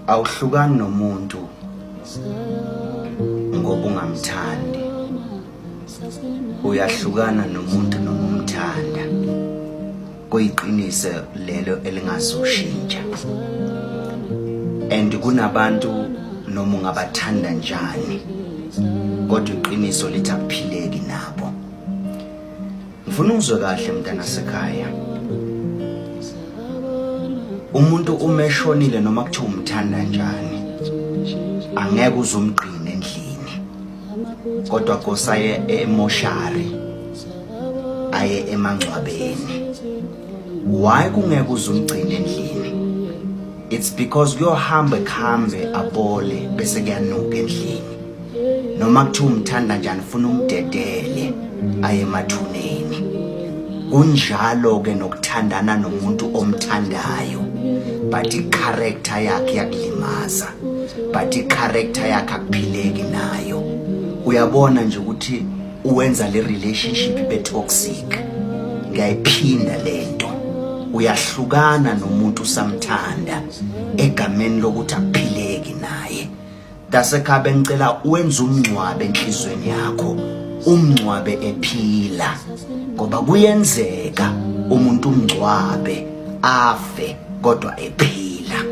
awuhlukani nomuntu ngoba ungamthandi, uyahlukana nomuntu noma umthanda. Kuyiqiniso lelo elingazoshintsha. And kunabantu noma ungabathanda njani kodwa iqiniso lithi akuphileki nabo. Ngifuna uzwe kahle mntana sekhaya, umuntu umeshonile noma kuthiwa umthanda njani angeke uzumgqine endlini, kodwa kosaye emoshari aye emangcwabeni. Why kungeke uzumgcine endlini? It's because kuyohamba khambe abole bese kuyanuka endlini. Noma kuthiwa umthanda njani ufuna umdedele aye emathuneni. Kunjalo ke nokuthandana nomuntu omthandayo, but i-character yakhe yakulimaza, but i-character yakhe akuphileki nayo. Uyabona nje ukuthi uwenza le relationship ibe toxic. Ngiyayiphinda lento, uyahlukana nomuntu usamthanda egameni lokuthi akuphileki naye. Dasekhabe ngicela uwenze umncwabe enhlizweni yakho, umncwabe ephila, ngoba kuyenzeka umuntu umncwabe afe kodwa ephila.